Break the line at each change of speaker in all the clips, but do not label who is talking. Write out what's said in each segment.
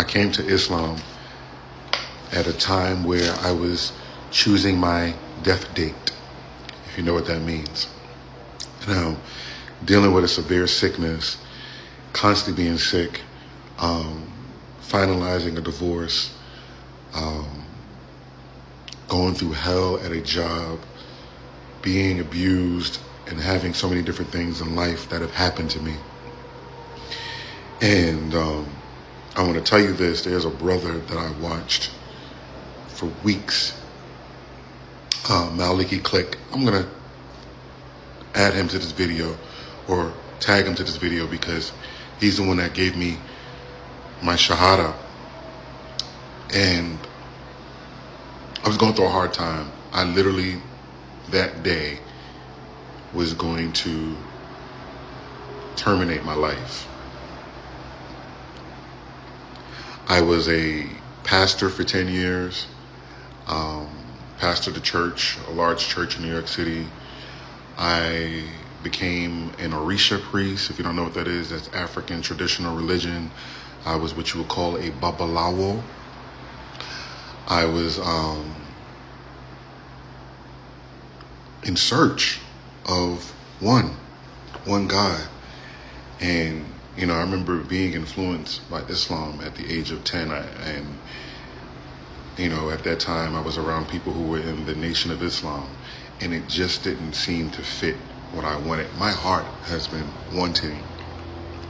I came to Islam at a time where I was choosing my death date, if you know what that means. Now, dealing with a severe sickness, constantly being sick, finalizing a divorce, going through hell at a job, being abused, and having so many different things in life that have happened to me. And I want to tell you this, there's a brother that I watched for weeks, Maliki Click. I'm going to add him to this video or tag him to this video because he's the one that gave me my shahada. And I was going through a hard time. I literally, that day, was going to terminate my life. I was a pastor for 10 years, pastored a church, a large church in New York City. I became an Orisha priest. If you don't know what that is, that's African traditional religion. I was what you would call a babalawo. I was in search of one God. And, you know, I remember being influenced by Islam at the age of 10. And, you know, at that time I was around people who were in the Nation of Islam, and it just didn't seem to fit what I wanted. My heart has been wanting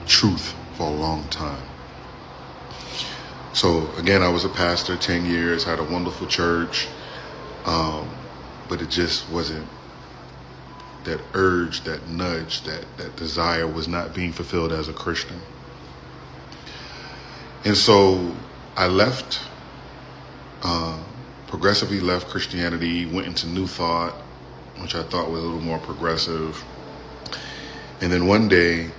truth for a long time. So again, I was a pastor 10 years, had a wonderful church, but it just wasn't, that urge, that nudge, that desire was not being fulfilled as a Christian. And so I left, progressively left Christianity, went into New Thought, which I thought was a little more progressive. And then one day,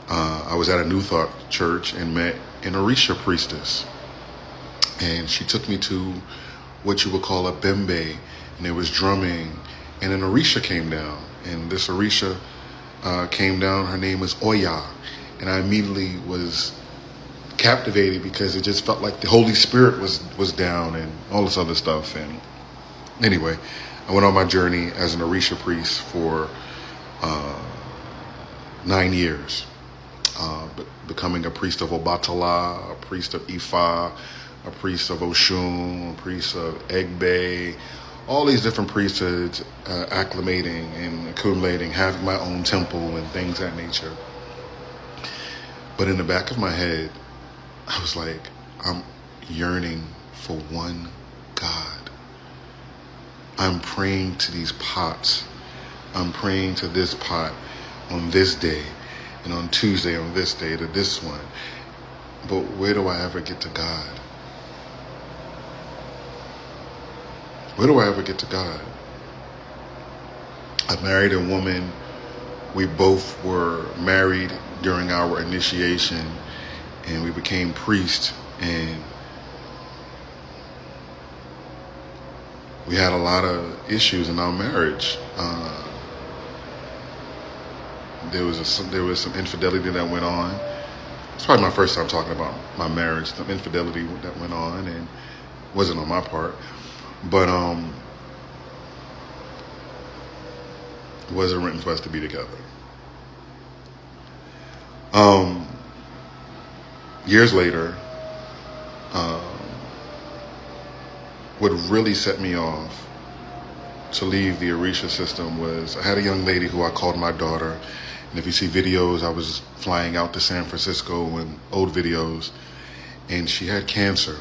I was at a New Thought church and met an Orisha priestess. And she took me to what you would call a bembe, and there was drumming, and an Orisha came down. And this Orisha came down, her name was Oya, and I immediately was captivated because it just felt like the Holy Spirit was down and all this other stuff. And anyway, I went on my journey as an Orisha priest for 9 years, becoming a priest of Obatala, a priest of Ifa, a priest of Oshun, a priest of Egbe, all these different priesthoods, acclimating and accumulating, having my own temple and things of that nature. But in the back of my head, I was like, I'm yearning for one God. I'm praying to these pots. I'm praying to this pot on this day, and on Tuesday on this day to this one. But where do I ever get to God? Where do I ever get to God? I married a woman. We both were married during our initiation, and we became priests, and we had a lot of issues in our marriage. There was some infidelity that went on. It's probably my first time talking about my marriage. Some infidelity that went on, and wasn't on my part. But it wasn't written for us to be together. Years later, what really set me off to leave the Orisha system was I had a young lady who I called my daughter. And if you see videos, I was flying out to San Francisco and old videos, and she had cancer.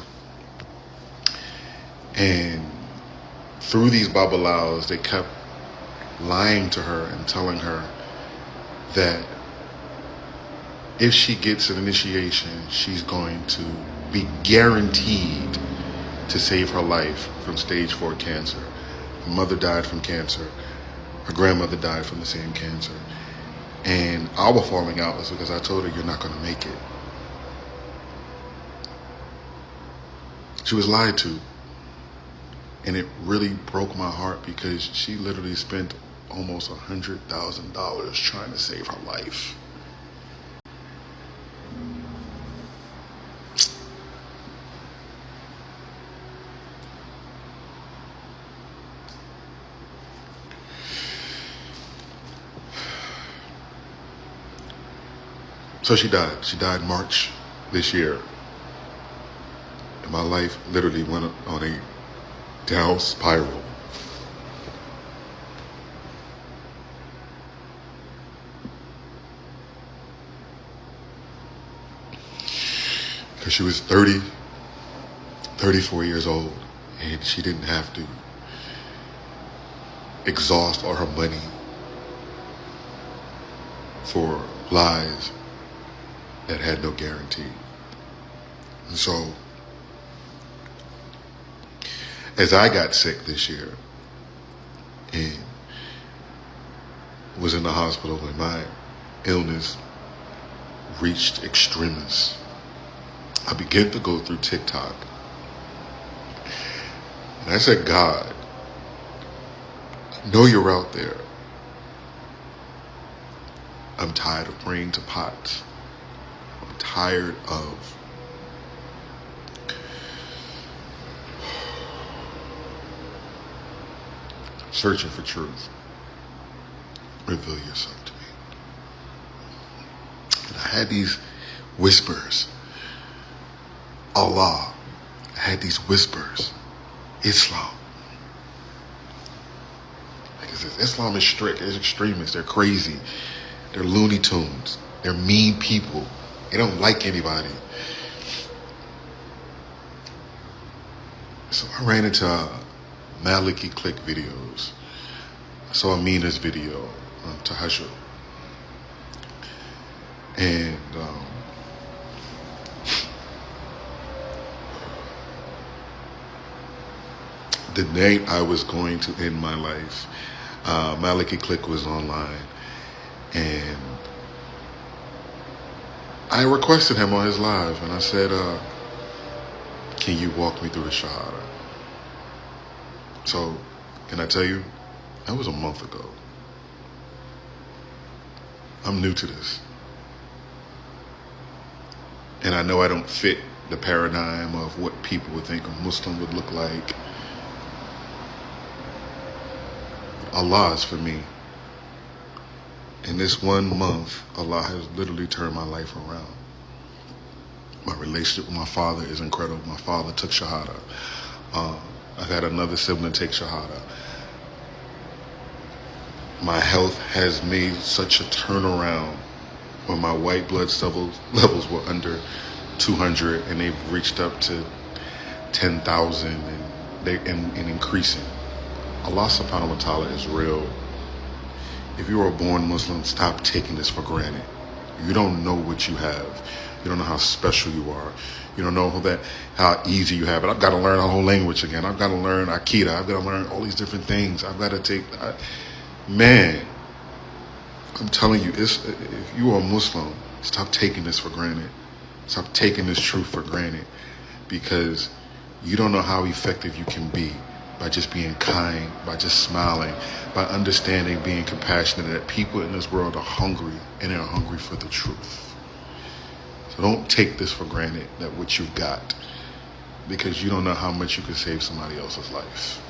And through these babalaos, they kept lying to her and telling her that if she gets an initiation, she's going to be guaranteed to save her life from stage 4 cancer. Her mother died from cancer. Her grandmother died from the same cancer. And our falling out was because I told her, you're not going to make it. She was lied to. And it really broke my heart because she literally spent almost $100,000 trying to save her life. So she died. She died March this year. And my life literally went on a down spiral. Because she was 34 years old, and she didn't have to exhaust all her money for lies that had no guarantee. And so, as I got sick this year and was in the hospital and my illness reached extremis, I began to go through TikTok. And I said, God, I know you're out there. I'm tired of praying to pots. I'm tired of searching for truth. Reveal yourself to me. And I had these whispers. Allah. I had these whispers. Islam. Because Islam is strict. It's extremists. They're crazy. They're Looney Tunes. They're mean people. They don't like anybody. So I ran into Maliki Click videos. I saw Amina's video on Tahajjud. And the night I was going to end my life, Maliki Click was online, and I requested him on his live, and I said, can you walk me through the Shahada? So, can I tell you, that was a month ago. I'm new to this. And I know I don't fit the paradigm of what people would think a Muslim would look like. Allah is for me. In this 1 month, Allah has literally turned my life around. My relationship with my father is incredible. My father took Shahada. I've had another sibling take Shahada. My health has made such a turnaround when my white blood levels were under 200 and they've reached up to 10,000 and increasing. Allah subhanahu wa ta'ala is real. If you are a born Muslim, stop taking this for granted. You don't know what you have. You don't know how special you are. You don't know how easy you have it. I've got to learn a whole language again. I've got to learn Akida. I've got to learn all these different things. I've got to take... Man, I'm telling you, if you are a Muslim, stop taking this for granted. Stop taking this truth for granted, because you don't know how effective you can be by just being kind, by just smiling, by understanding, being compassionate, that people in this world are hungry, and they're hungry for the truth. So don't take this for granted, that what you've got, because you don't know how much you could save somebody else's life.